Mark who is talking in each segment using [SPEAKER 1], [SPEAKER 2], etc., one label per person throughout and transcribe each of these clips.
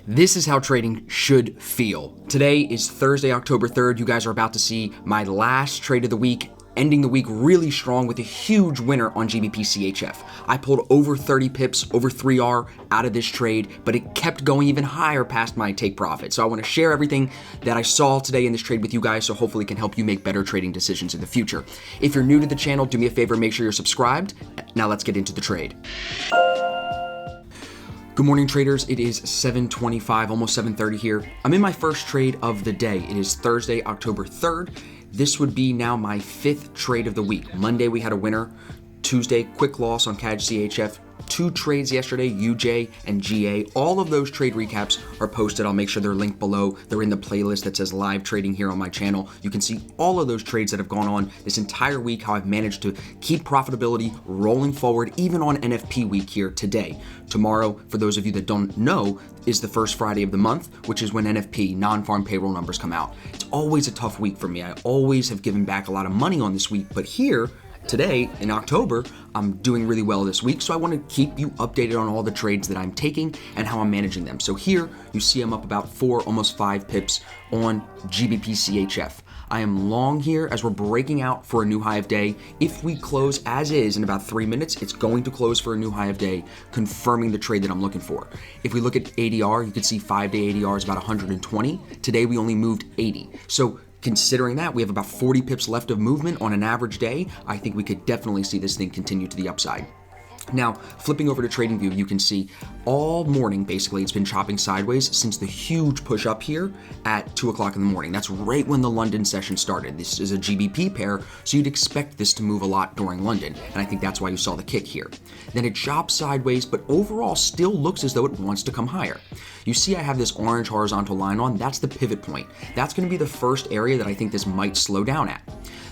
[SPEAKER 1] This is how trading should feel. Today is Thursday, October 3rd. You guys are about to see my last trade of the week, ending the week really strong with a huge winner on GbpChf. I pulled over 30 pips, over 3R out of this trade, but it kept going even higher past my take profit. So I want to share everything that I saw today in this trade with you guys, so hopefully it can help you make better trading decisions in the future. If you're new to the channel, do me a favor, make sure you're subscribed. Now let's get into the trade. Good morning, traders. It is 7:25, almost 7:30 here. I'm in my first trade of the day. It is Thursday, October 3rd. This would be now my 5th trade of the week. Monday, we had a winner. Tuesday, quick loss on GbpChf. 2 trades yesterday, UJ and GA. All of those trade recaps are posted. I'll make sure they're linked below. They're in the playlist that says live trading here on my channel. You can see all of those trades that have gone on this entire week, how I've managed to keep profitability rolling forward, even on NFP week here today. Tomorrow, for those of you that don't know, is the first Friday of the month, which is when NFP, non-farm payroll numbers, come out. It's always a tough week for me. I always have given back a lot of money on this week, but here, today, in October, I'm doing really well this week, so I want to keep you updated on all the trades that I'm taking and how I'm managing them. So here, you see I'm up about 4, almost 5 pips on GbpChf. I am long here as we're breaking out for a new high of day. If we close as is in about 3 minutes, it's going to close for a new high of day, confirming the trade that I'm looking for. If we look at ADR, you can see 5-day ADR is about 120. Today, we only moved 80. So considering that, we have about 40 pips left of movement on an average day. I think we could definitely see this thing continue to the upside. Now, flipping over to TradingView, you can see all morning, basically, it's been chopping sideways since the huge push up here at 2 o'clock in the morning. That's right when the London session started. This is a GBP pair, so you'd expect this to move a lot during London, and I think that's why you saw the kick here. Then it chops sideways, but overall still looks as though it wants to come higher. You see I have this orange horizontal line on. That's the pivot point. That's going to be the first area that I think this might slow down at.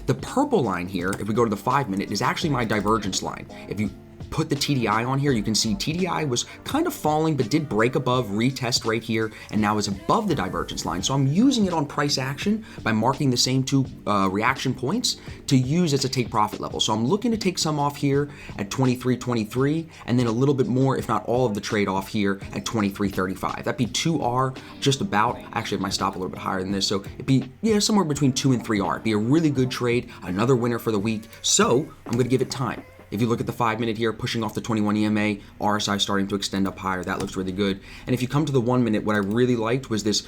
[SPEAKER 1] The purple line here, if we go to the 5-minute, is actually my divergence line. If you put the TDI on here, you can see TDI was kind of falling, but did break above, retest right here, and now is above the divergence line. So I'm using it on price action by marking the same 2 reaction points to use as a take profit level. So I'm looking to take some off here at 23.23, and then a little bit more, if not all of the trade off here at 23.35. That'd be 2R, just about. Actually, I might stop a little bit higher than this, so it'd be somewhere between 2 and 3R. It'd be a really good trade, another winner for the week. So I'm going to give it time. If you look at the 5-minute here, pushing off the 21 EMA, RSI starting to extend up higher. That looks really good. And if you come to the 1-minute, what I really liked was this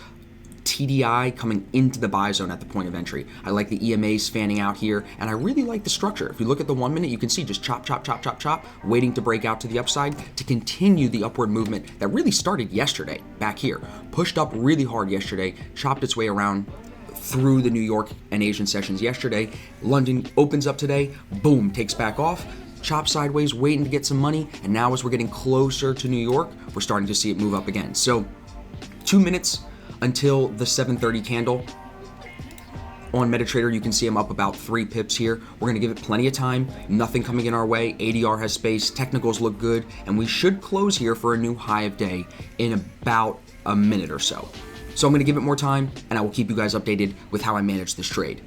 [SPEAKER 1] TDI coming into the buy zone at the point of entry. I like the EMAs fanning out here, and I really like the structure. If you look at the 1-minute, you can see just chop, chop, chop, chop, chop, waiting to break out to the upside to continue the upward movement that really started yesterday back here. Pushed up really hard yesterday, chopped its way around through the New York and Asian sessions yesterday. London opens up today, boom, takes back off, chop sideways, waiting to get some money, and now as we're getting closer to New York, we're starting to see it move up again. So 2 minutes until the 7:30 candle. On MetaTrader, you can see I'm up about 3 pips here. We're going to give it plenty of time. Nothing coming in our way. ADR has space. Technicals look good. And we should close here for a new high of day in about a minute or so. So I'm going to give it more time, and I will keep you guys updated with how I manage this trade.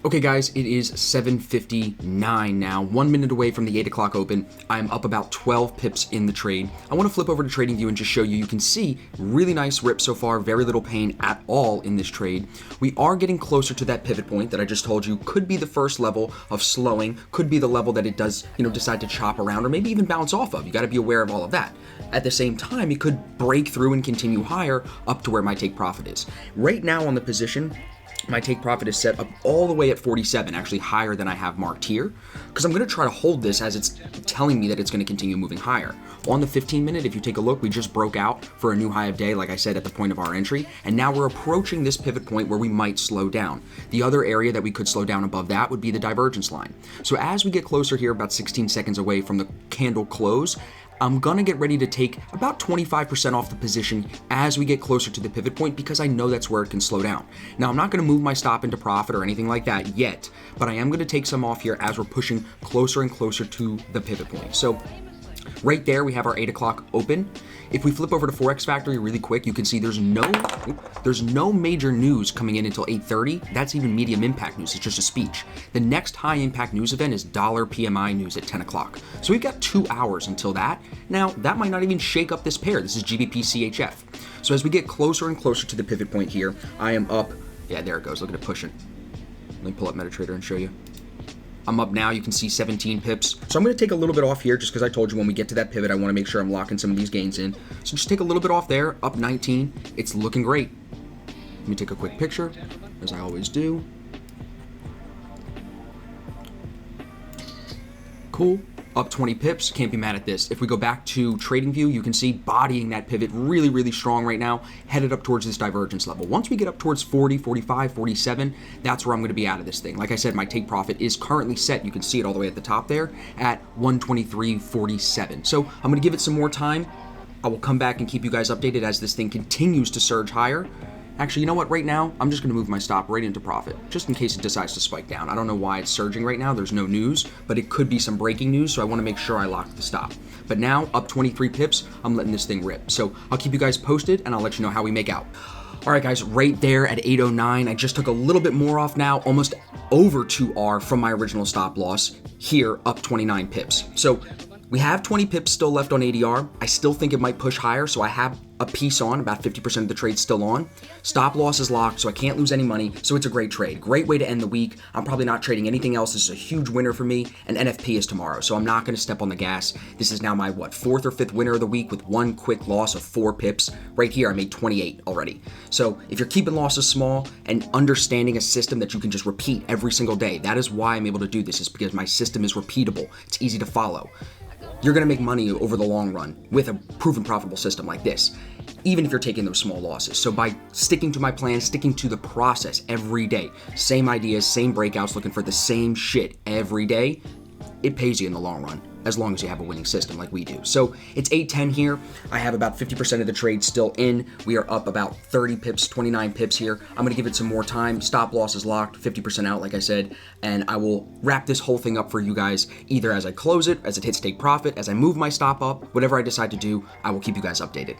[SPEAKER 1] Okay, guys, it is 7:59 now, 1 minute away from the 8 o'clock open. I'm up about 12 pips in the trade. I want to flip over to TradingView and just show you. You can see really nice rip so far, very little pain at all in this trade. We are getting closer to that pivot point that I just told you could be the first level of slowing, could be the level that it does, decide to chop around or maybe even bounce off of. You got to be aware of all of that. At the same time, it could break through and continue higher up to where my take profit is. Right now on the position, my take profit is set up all the way at 47, actually higher than I have marked here, because I'm going to try to hold this as it's telling me that it's going to continue moving higher. On the 15-minute, if you take a look, we just broke out for a new high of day, like I said, at the point of our entry, and now we're approaching this pivot point where we might slow down. The other area that we could slow down above that would be the divergence line. So as we get closer here, about 16 seconds away from the candle close, I'm gonna get ready to take about 25% off the position as we get closer to the pivot point because I know that's where it can slow down. Now, I'm not gonna move my stop into profit or anything like that yet, but I am gonna take some off here as we're pushing closer and closer to the pivot point. So Right there, we have our 8 o'clock open. If we flip over to Forex Factory really quick, you can see there's no major news coming in until 8:30. That's even medium impact news. It's just a speech. The next high impact news event is dollar PMI news at 10 o'clock. So we've got 2 hours until that. Now, that might not even shake up this pair. This is GbpChf. So as we get closer and closer to the pivot point here, I am up. Yeah, there it goes. Look at it pushing. Let me pull up MetaTrader and show you. I'm up now, you can see 17 pips. So I'm gonna take a little bit off here just because I told you when we get to that pivot, I wanna make sure I'm locking some of these gains in. So just take a little bit off there, up 19. It's looking great. Let me take a quick picture, as I always do. Cool. Up 20 pips, can't be mad at this. If we go back to trading view, you can see bodying that pivot really, really strong right now, headed up towards this divergence level. Once we get up towards 40, 45, 47, that's where I'm gonna be out of this thing. Like I said, my take profit is currently set. You can see it all the way at the top there at 123.47. So I'm gonna give it some more time. I will come back and keep you guys updated as this thing continues to surge higher. Actually, you know what? Right now, I'm just going to move my stop right into profit, just in case it decides to spike down. I don't know why it's surging right now. There's no news, but it could be some breaking news, so I want to make sure I lock the stop. But now, up 23 pips, I'm letting this thing rip. So I'll keep you guys posted, and I'll let you know how we make out. All right, guys, right there at 809, I just took a little bit more off now, almost over 2R from my original stop loss. Here, up 29 pips. So we have 20 pips still left on ADR. I still think it might push higher, so I have a piece on, about 50% of the trade still on. Stop loss is locked, so I can't lose any money, so it's a great trade. Great way to end the week. I'm probably not trading anything else. This is a huge winner for me, and NFP is tomorrow, so I'm not gonna step on the gas. This is now my, 4th or 5th winner of the week with one quick loss of 4 pips. Right here, I made 28 already. So if you're keeping losses small and understanding a system that you can just repeat every single day, that is why I'm able to do this, is because my system is repeatable. It's easy to follow. You're gonna make money over the long run with a proven profitable system like this, even if you're taking those small losses. So by sticking to my plan, sticking to the process every day, same ideas, same breakouts, looking for the same shit every day, it pays you in the long run, as long as you have a winning system like we do. So it's 8:10 here. I have about 50% of the trade still in. We are up about 30 pips, 29 pips here. I'm gonna give it some more time. Stop loss is locked, 50% out, like I said, and I will wrap this whole thing up for you guys either as I close it, as it hits take profit, as I move my stop up, whatever I decide to do, I will keep you guys updated.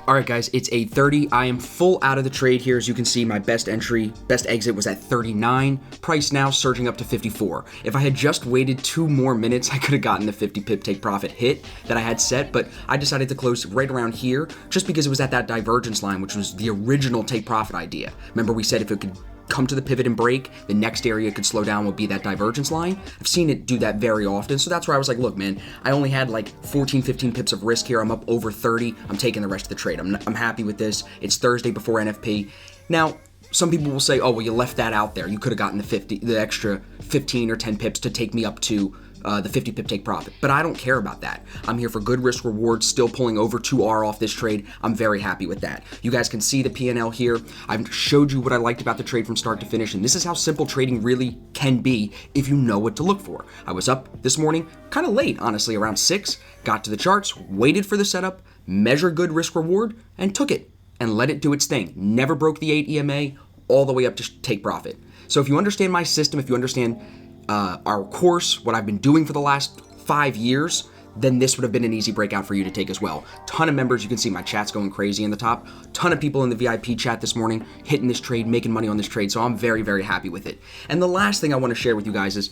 [SPEAKER 1] All right, guys, it's 8:30. I am full out of the trade here. As you can see, my best exit was at 39. Price now surging up to 54. If I had just waited 2 more minutes, I could have gotten the 50 pip take profit hit that I had set, but I decided to close right around here just because it was at that divergence line, which was the original take profit idea. Remember, we said if it could come to the pivot and break, the next area it could slow down would be that divergence line. I've seen it do that very often, so that's where I was like, look, man, I only had like 14, 15 pips of risk here. I'm up over 30. I'm taking the rest of the trade. I'm happy with this. It's Thursday before NFP. Now, some people will say, oh, well, you left that out there. You could have gotten the extra 15 or 10 pips to take me up to the 50 pip take profit, but I don't care about that. I'm here for good risk reward, still pulling over 2R off this trade. I'm very happy with that. You guys can see the P&L here. I've showed you what I liked about the trade from start to finish, and this is how simple trading really can be if you know what to look for. I was up this morning, kind of late, honestly, around 6, got to the charts, waited for the setup, measured good risk reward, and took it and let it do its thing. Never broke the 8 EMA all the way up to take profit. So if you understand my system, if you understand our course, what I've been doing for the last 5 years, then this would have been an easy breakout for you to take as well. Ton of members, you can see my chat's going crazy in the top. Ton of people in the VIP chat this morning hitting this trade, making money on this trade, so I'm very, very happy with it. And the last thing I want to share with you guys is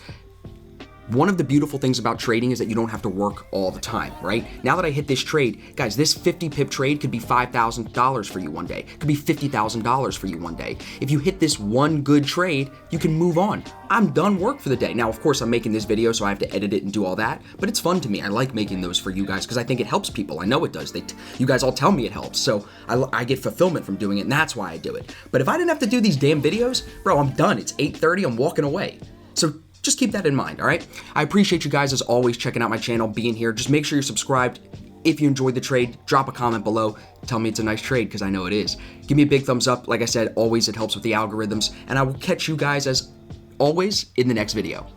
[SPEAKER 1] one of the beautiful things about trading is that you don't have to work all the time, right? Now that I hit this trade, guys, this 50 pip trade could be $5,000 for you one day. It could be $50,000 for you one day. If you hit this one good trade, you can move on. I'm done work for the day. Now, of course, I'm making this video, so I have to edit it and do all that, but it's fun to me. I like making those for you guys because I think it helps people. I know it does. You guys all tell me it helps, so I get fulfillment from doing it, and that's why I do it. But if I didn't have to do these damn videos, bro, I'm done. It's 8:30. I'm walking away. So just keep that in mind, all right? I appreciate you guys, as always, checking out my channel, being here. Just make sure you're subscribed. If you enjoyed the trade, drop a comment below. Tell me it's a nice trade, because I know it is. Give me a big thumbs up. Like I said, always, it helps with the algorithms. And I will catch you guys, as always, in the next video.